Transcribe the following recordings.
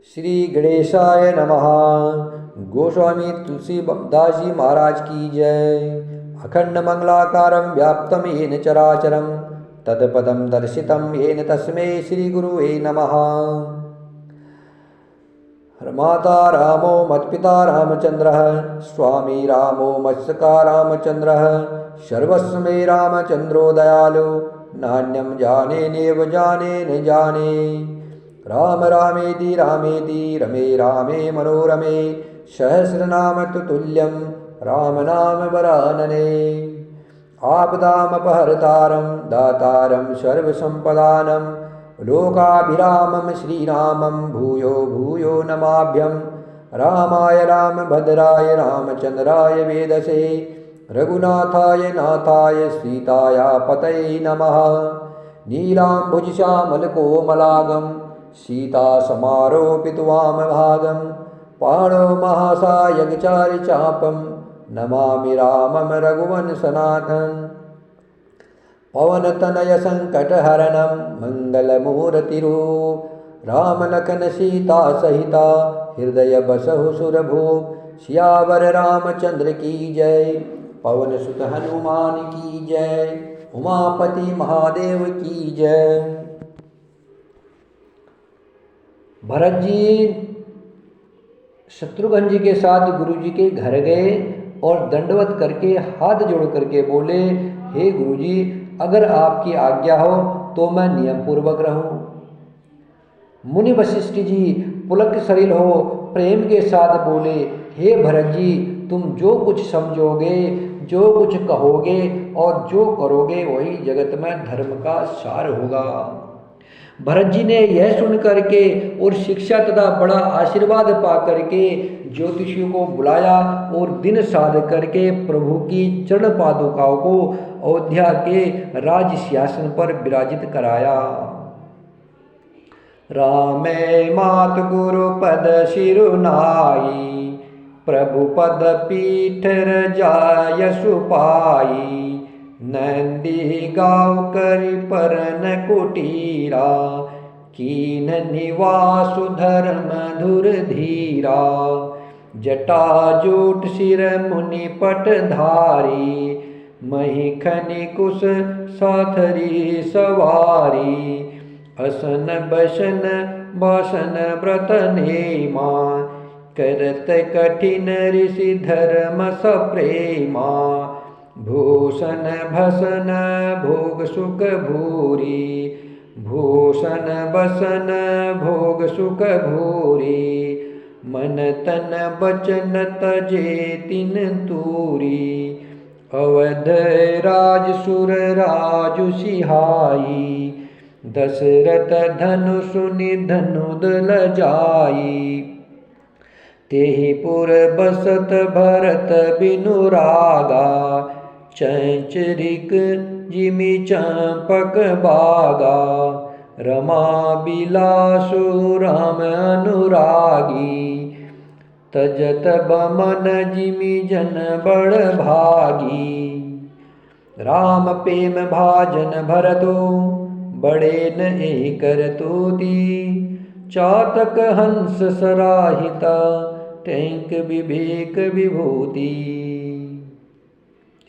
श्री गणेशाय नमः। गोस्वामी तुलसीदास जी महाराज की जय। अखंड मंगलाकारं व्याप्तं येन चराचरं तत्पदं दर्शितं येन तस्मै श्री गुरुवे नमः। माता रामो मत्पिता रामचंद्रः, स्वामी रामो मत्सखा रामचंद्रः, सर्वस्व मे रामचंद्रो दयालु, नान्यं जाने नेव जाने न जाने। राम रामेति रामेति रमे रामे मनोरमे, सहस्रनाम तुल्यं राम नाम वरानने। आपदामपहर्तारं दातारं सर्वसम्पदानं, लोकाभिरामं श्रीरामं भूयो भूयो नमाभ्यं। रामाय रामभद्राय रामचंद्राय वेदसे, रघुनाथाय नाथाय सीताया पतये नमः। नीलाम्बुजश्यामलकोमलांगं सीतासमारोपितवामभागं, पाणौ महासायकचारिचापं नमामि रामं रघुवंशनाथं। पवनतनय संकटहरणं मंगलमूर्तिरो, राम लखन सीता सहिता हृदय बसहु सुरभूप। सियावर रामचंद्र की जय, पवन सुत हनुमान की जय, उमापति महादेव की जय। भरत जी शत्रुघ्न जी के साथ गुरु जी के घर गए और दंडवत करके हाथ जोड़ करके बोले, हे गुरु जी, अगर आपकी आज्ञा हो तो मैं नियम पूर्वक रहूं। मुनि वशिष्ठ जी पुलक सलिल हो प्रेम के साथ बोले, हे भरत जी, तुम जो कुछ समझोगे, जो कुछ कहोगे और जो करोगे वही जगत में धर्म का सार होगा। भरत जी ने यह सुन करके और शिक्षा तथा बड़ा आशीर्वाद पा करके ज्योतिषियों को बुलाया और दिन साध करके प्रभु की चरण पादुकाओं को अयोध्या के राज सिंहासन पर विराजित कराया। रामे मात गुरु पद शिरुनाई, प्रभु पद पीठ रजाय सुपाई। नंदी गाँव करि परन कुटीरा, कीन निवासु धर्म धुर धीरा। जटा जूट सिर मुनि पट धारी, महिखनि कुश साथरी सवारी। असन बसन भाषण व्रत नेमा, करत कठिन ऋषि धर्म सप्रेमा। भूषण भसन भोग सुख भूरी, भूषण बसन भोग सुख भूरी। मन तन बचन तजे तिन तूरी, अवध राज सुर राजु सिहाई। दशरथ धनु सुनि धनुद लजाई, तेहि पुर बसत भरत बिनु रागा। चंचरिक जिमि चंपक बागा, रमा बिलासु राम अनुरागी। तजत बमन जिमि जन बड़ भागी, राम प्रेम भाजन भरतो बड़े न कर तूती। चातक हंस सराहिता, टैंक विवेक विभूति।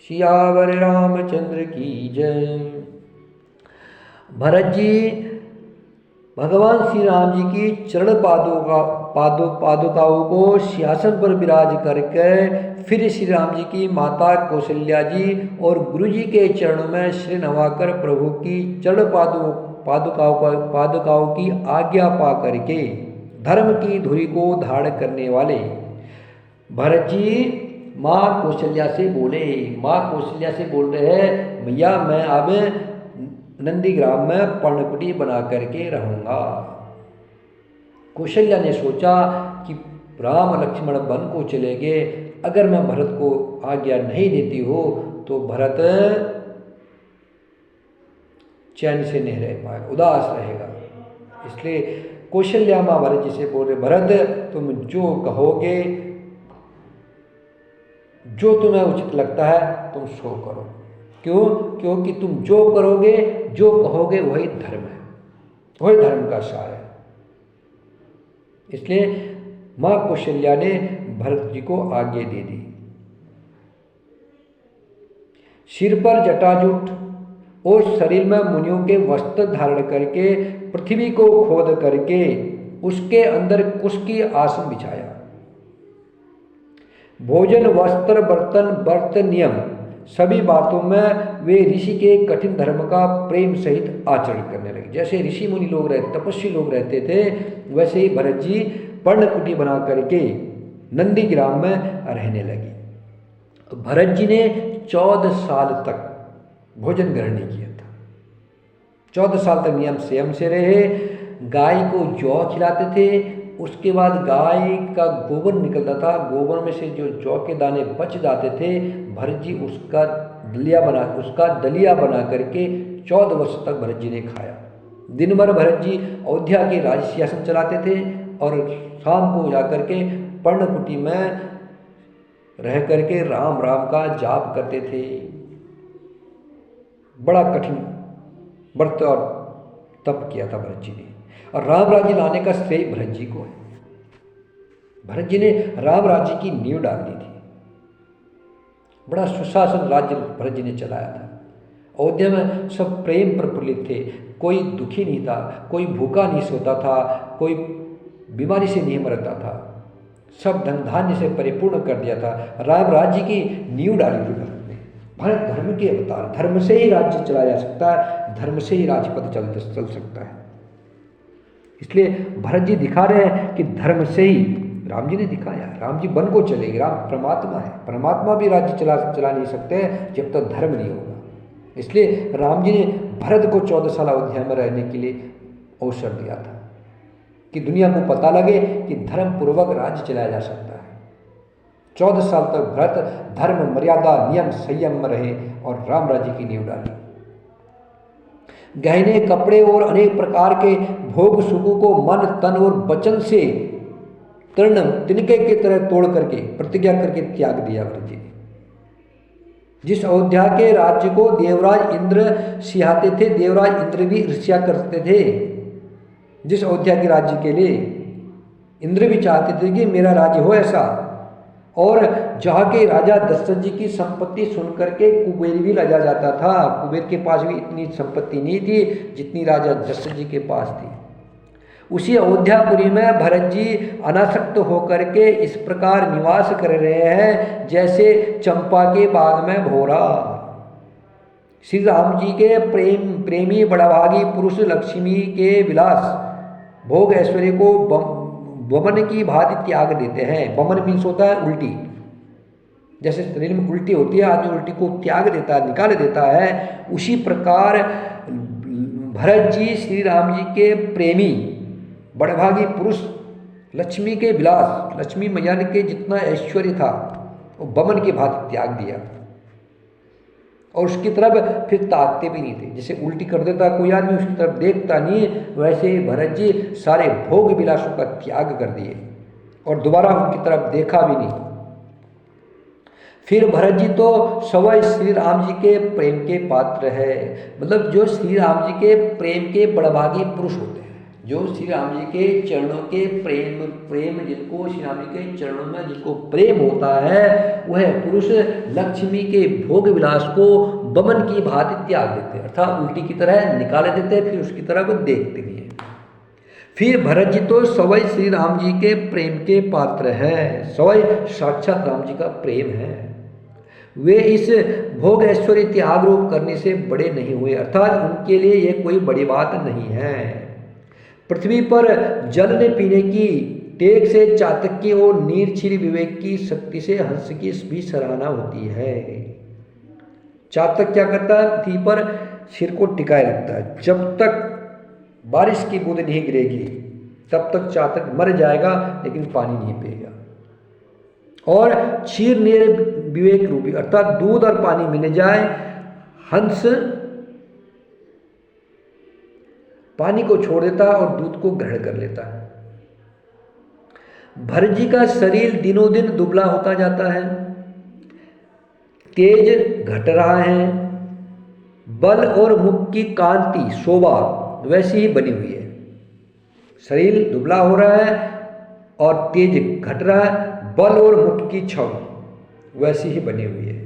सियावर रामचंद्र की जय। भरत जी भगवान श्री राम जी की चरण पादुकाओं को सिंहासन पर विराज करके फिर श्री राम जी की माता कौशल्या जी और गुरु जी के चरणों में श्री नवाकर प्रभु की चरण पादुकाओं की आज्ञा पा करके धर्म की धुरी को धारण करने वाले भरत जी माँ कौशल्या से बोले। माँ कौशल्या से बोल रहे हैं, भैया मैं अब नंदीग्राम में पर्णकुटी बना करके रहूँगा। कौशल्या ने सोचा कि राम लक्ष्मण वन को चले गए, अगर मैं भरत को आज्ञा नहीं देती हो तो भरत चैन से नहीं रह पाएगा, उदास रहेगा। इसलिए कौशल्या माँ भरत जी से बोल रहे, भरत तुम जो कहोगे, जो तुम्हें उचित लगता है तुम सो करो। क्यों? क्योंकि तुम जो करोगे, जो कहोगे वही धर्म है, वही धर्म का सार है। इसलिए माँ कौशल्या ने भरत जी को आज्ञा दे दी। सिर पर जटाजूट और शरीर में मुनियों के वस्त्र धारण करके पृथ्वी को खोद करके उसके अंदर कुश की आसन बिछाया। भोजन, वस्त्र, बर्तन, व्रत, नियम सभी बातों में वे ऋषि के कठिन धर्म का प्रेम सहित आचरण करने लगे। जैसे ऋषि मुनि लोग रहते, तपस्वी लोग रहते थे, वैसे ही भरत जी पर्णकुटी बना करके नंदी ग्राम में रहने लगे। भरत जी ने 14 साल तक भोजन ग्रहण नहीं किया था। 14 साल तक नियम संयम से रहे। गाय को जौ खिलाते थे, उसके बाद गाय का गोबर निकलता था, गोबर में से जो जौ के दाने बच जाते थे, भरत जी उसका दलिया बना करके 14 वर्ष तक भरत जी ने खाया। दिन भर भरत जी अयोध्या के राज सिंहासन चलाते थे और शाम को जाकर के पर्णकुटी में रह करके राम राम का जाप करते थे। बड़ा कठिन व्रत और तप किया था भरत जी ने, और राम राज्य लाने का श्रेय भरत जी को है। भरत जी ने राम राज्य की नींव डाल दी थी। बड़ा सुशासन राज्य भरत जी ने चलाया था। अयोध्या में सब प्रेम प्रफुल्लित थे, कोई दुखी नहीं था, कोई भूखा नहीं सोता था, कोई बीमारी से नहीं मरता था, सब धन धान्य से परिपूर्ण कर दिया था। राम राज्य की नींव डाली थी भरत ने। भरत धर्म के अवतार, धर्म से ही राज्य चलाया जा सकता है, धर्म से ही राजपद चल सकता है। इसलिए भरत जी दिखा रहे हैं कि धर्म से ही, राम जी ने दिखाया, राम जी बन को चलेंगे, राम परमात्मा है, परमात्मा भी राज्य चला नहीं सकते जब तक धर्म नहीं होगा। इसलिए राम जी ने भरत को 14 साल अयोध्या में रहने के लिए अवसर दिया था कि दुनिया को पता लगे कि धर्म पूर्वक राज्य चलाया जा सकता है। 14 साल तक भरत धर्म, मर्यादा, नियम, संयम में रहे और राम राज्य की नींव डाली। गहने, कपड़े और अनेक प्रकार के भोग सुखों को मन, तन और वचन से तृण तिनके की तरह तोड़ करके प्रतिज्ञा करके त्याग दिया भरत जी ने। जिस अयोध्या के राज्य को देवराज इंद्र सिहाते थे, देवराज इंद्र भी ईर्ष्या करते थे। जिस अयोध्या के राज्य के लिए इंद्र भी चाहते थे कि मेरा राज्य हो ऐसा, और जहाँ के राजा दशरथ जी की संपत्ति सुनकर के कुबेर भी लजा जाता था। कुबेर के पास भी इतनी संपत्ति नहीं थी जितनी राजा दशरथ जी के पास थी। उसी अयोध्यापुरी में भरत जी अनासक्त होकर के इस प्रकार निवास कर रहे हैं जैसे चंपा के बाग में भोरा। श्री राम जी के प्रेमी बड़भागी पुरुष लक्ष्मी के विलास भोग ऐश्वर्य को वमन की भांति त्याग देते हैं। वमन मीन्स होता है उल्टी, जैसे शरीर में उल्टी होती है, आदमी उल्टी को त्याग देता है, निकाल देता है। उसी प्रकार भरत जी श्री राम जी के प्रेमी बड़भागी पुरुष, लक्ष्मी के विलास, लक्ष्मी मैया के जितना ऐश्वर्य था वो वमन की भांति त्याग दिया, और उसकी तरफ फिर ताकते भी नहीं थे। जैसे उल्टी कर देता कोई आदमी, उसकी तरफ देखता नहीं, वैसे ही भरत जी सारे भोग विलासों का त्याग कर दिए और दोबारा उनकी तरफ देखा भी नहीं। फिर भरत जी तो सवय श्री राम जी के प्रेम के पात्र है, मतलब जो श्री राम जी के प्रेम के बड़भागी पुरुष होते हैं, जो श्री राम जी के चरणों के प्रेम जिनको श्री राम जी के चरणों में जिनको प्रेम होता है, वह पुरुष लक्ष्मी के भोग विलास को वमन की भांति त्याग देते हैं, अर्थात उल्टी की तरह निकाल देते हैं, फिर उसकी तरफ देखते नहीं है। फिर भरत जी तो सवय श्री राम जी के प्रेम के पात्र हैं, सवय साक्षात राम जी का प्रेम है। वे इस भोग ऐश्वर्य त्याग रूप करने से बड़े नहीं हुए, अर्थात उनके लिए यह कोई बड़ी बात नहीं है। पृथ्वी पर जल ने पीने की टेक से चातक्य और नीरछिर विवेक की शक्ति से हंस की भी सराहना होती है। चातक क्या करता है? पृथ्वी पर सिर को टिकाए रखता है। जब तक बारिश की बूंद नहीं गिरेगी तब तक चातक मर जाएगा, लेकिन पानी नहीं पिएगा। और क्षीर नीर विवेक रूपी, अर्थात दूध और पानी मिल जाए, हंस पानी को छोड़ देता है और दूध को ग्रहण कर लेता है। भरत जी का शरीर दिनों दिन दुबला होता जाता है, तेज घट रहा है, बल और मुख की कांति शोभा वैसी ही बनी हुई है। शरीर दुबला हो रहा है, और तेज घट रहा है, बल और मुठ की छव वैसी ही बनी हुई है।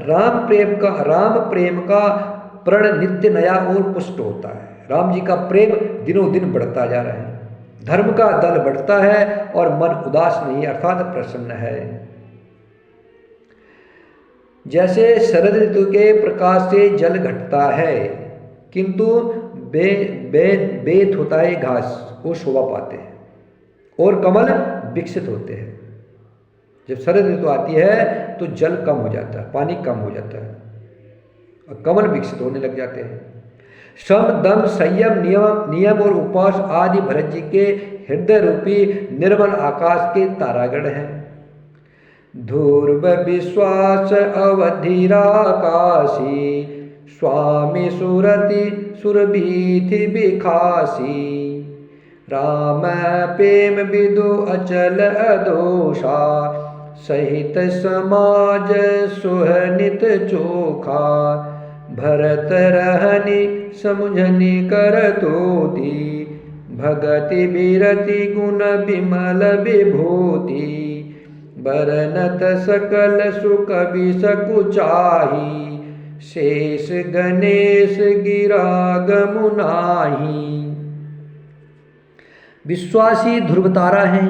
राम प्रेम का प्रण नित्य नया और पुष्ट होता है। राम जी का प्रेम दिनों दिन बढ़ता जा रहा है, धर्म का दल बढ़ता है और मन उदास नहीं अर्थात प्रसन्न है। जैसे शरद ऋतु के प्रकाश से जल घटता है किंतु बेत होता है घास, वो शोभा पाते हैं और कमल विकसित होते हैं। जब शरद ऋतु आती है तो जल कम हो जाता है, पानी कम हो जाता है और कमल विकसित होने लग जाते हैं। श्रम दम संयम नियम और उपवास आदि भरत जी के हृदय रूपी निर्मल आकाश के तारागण हैं। ध्रुव विश्वास अवधिराकाशी स्वामी सुरति सुरभीथि बिखासी राम प्रेम विदु अचल अदोषा सहित समाज सुहनित चोखा भरत रहनि समुझनि करतोति भगति बिरति गुण विमल विभूति बरनत सकल सुख बिसकुचाही शेष गणेश गिरा गमुनाही। विश्वासी ध्रुवतारा हैं,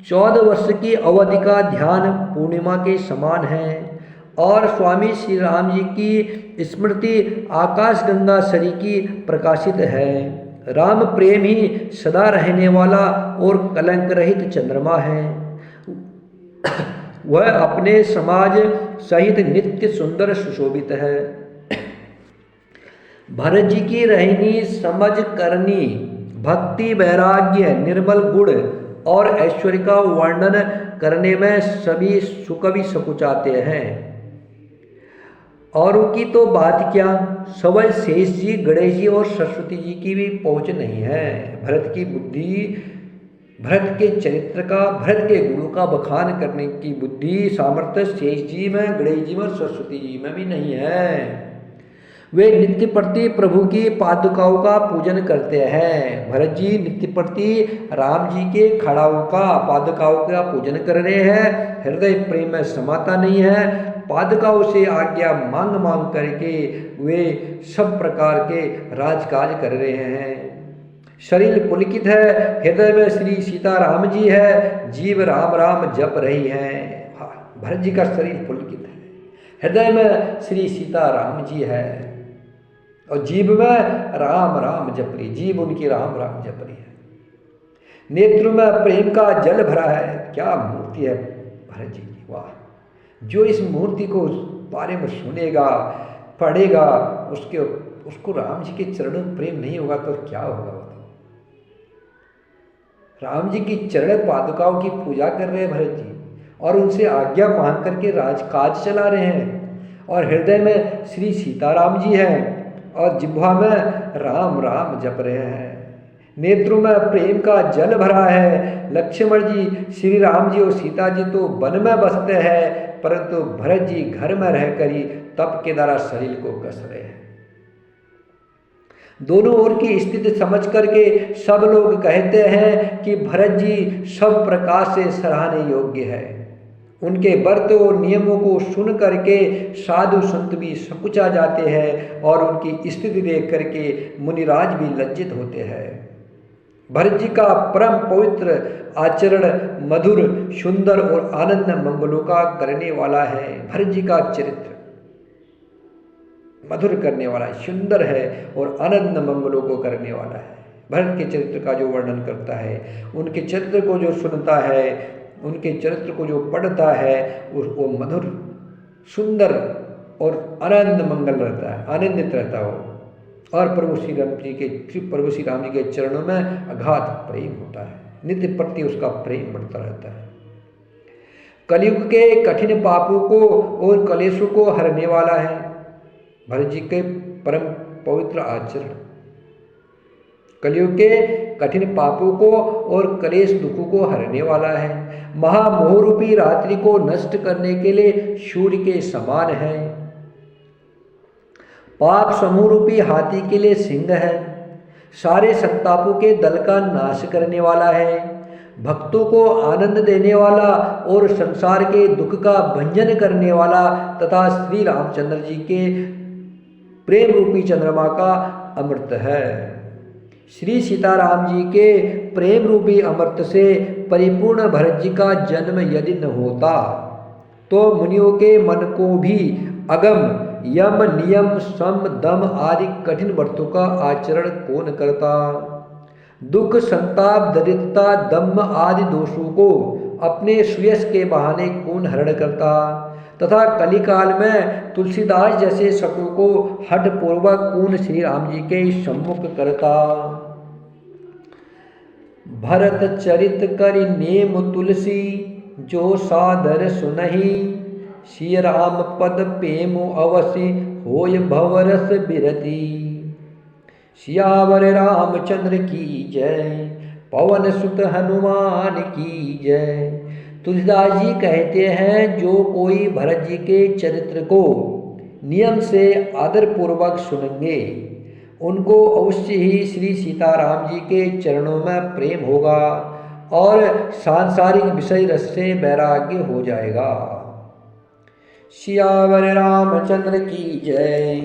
14 वर्ष की अवधि का ध्यान पूर्णिमा के समान है और स्वामी श्री राम जी की स्मृति आकाश गंगा सरी की प्रकाशित है। राम प्रेम ही सदा रहने वाला और कलंक रहित चंद्रमा है। वह अपने समाज सहित नित्य सुंदर सुशोभित है। भरत जी की रहनी समझ करनी भक्ति वैराग्य निर्मल गुण और ऐश्वर्य का वर्णन करने में सभी सुकवि सकुचाते हैं। और उनकी तो बात क्या, सवय शेष जी गणेश जी और सरस्वती जी की भी पहुंच नहीं है। भरत की बुद्धि, भरत के चरित्र का, भरत के गुणों का बखान करने की बुद्धि सामर्थ्य शेष जी में, गणेश जी में, सरस्वती जी में भी नहीं है। वे नित्य प्रति प्रभु की पादुकाओं का पूजन करते हैं। भरत जी नित्य प्रति राम जी के खड़ाओं का, पादुकाओं का पूजन कर रहे हैं। हृदय प्रेम में समाता नहीं है। पादुकाओं से आज्ञा मांग मांग करके वे सब प्रकार के राजकाज कर रहे हैं। शरीर पुलकित है, हृदय में श्री सीता राम जी है, जीव राम राम जप रही है। भरत जी का शरीर पुलकित है, हृदय में श्री सीता राम जी है और जीव में राम राम जप रही, जीव उनकी राम राम जप रही है। नेत्र में प्रेम का जल भरा है। क्या मूर्ति है भरत जी की, वाह! जो इस मूर्ति को बारे में सुनेगा पढ़ेगा, उसको राम जी के चरणों में प्रेम नहीं होगा तो क्या होगा? राम जी की चरण पादुकाओं की पूजा कर रहे हैं भरत जी और उनसे आज्ञा मांग करके राजकाज चला रहे हैं और हृदय में श्री सीताराम जी हैं और जिह्वा में राम राम जप रहे हैं। नेत्रों में प्रेम का जल भरा है। लक्ष्मण जी, श्री राम जी और सीता जी तो वन में बसते हैं परंतु भरत जी घर में रहकर ही तप के द्वारा शरीर को कस रहे हैं। दोनों ओर की स्थिति समझ करके सब लोग कहते हैं कि भरत जी सब प्रकार से सराहने योग्य है। उनके व्रत और नियमों को सुन करके साधु संत भी सकुचा जाते हैं और उनकी स्थिति देख करके मुनिराज भी लज्जित होते हैं। भरत जी का परम पवित्र आचरण मधुर, सुंदर और आनंद मंगलों का करने वाला है। भरत जी का चरित्र मधुर करने वाला है, सुंदर है और आनंद मंगलों को करने वाला है। भरत के चरित्र का जो वर्णन करता है, उनके चरित्र को जो सुनता है, उनके चरित्र को जो पढ़ता है, वो मधुर, सुंदर और आनंद मंगल रहता है, आनंदित रहता हो। और प्रभु श्री राम जी के चरणों में अगाध प्रेम होता है, नित्य प्रति उसका प्रेम बढ़ता रहता है। कलयुग के कठिन पापों को और कलेशों को हरने वाला है भरत जी के परम पवित्र आचरण। कलयुग के कठिन पापों को और कलेश दुखों को हरने वाला है। महामोह रूपी रात्रि को नष्ट करने के लिए सूर्य के समान है। पाप समूह रूपी हाथी के लिए सिंह है। सारे संतापों के दल का नाश करने वाला है। भक्तों को आनंद देने वाला और संसार के दुख का भंजन करने वाला तथा श्री रामचंद्र जी के प्रेम रूपी चंद्रमा का अमृत है। श्री सीताराम जी के प्रेम रूपी अमृत से परिपूर्ण भरत जी का जन्म यदि न होता तो मुनियों के मन को भी अगम यम नियम सम दम आदि कठिन व्रतों का आचरण कौन करता। दुख संताप दरिद्रता दम्भ आदि दोषों को अपने सुयश के बहाने कौन हरण करता तथा कलिकाल में तुलसीदास जैसे शत्रुओं को हठ पूर्वक कौन श्री राम जी के सम्मुख करता। भरत चरित करि नेम तुलसी जो सादर सुनहि सिय राम पद प्रेम अवसि होय भवरस बिरति। सियावर रामचंद्र की जय पवन सुत हनुमान की जय। तुलसीदास जी कहते हैं जो कोई भरत जी के चरित्र को नियम से आदर पूर्वक सुनेंगे उनको अवश्य ही श्री सीताराम जी के चरणों में प्रेम होगा और सांसारिक विषय रस से वैराग्य हो जाएगा। सियावर रामचंद्र की जय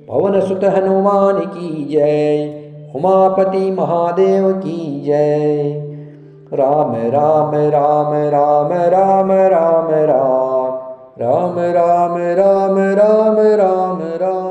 पवन सुत हनुमान की जय उमापति महादेव की जय। राम राम राम राम राम राम राम राम राम राम राम राम राम।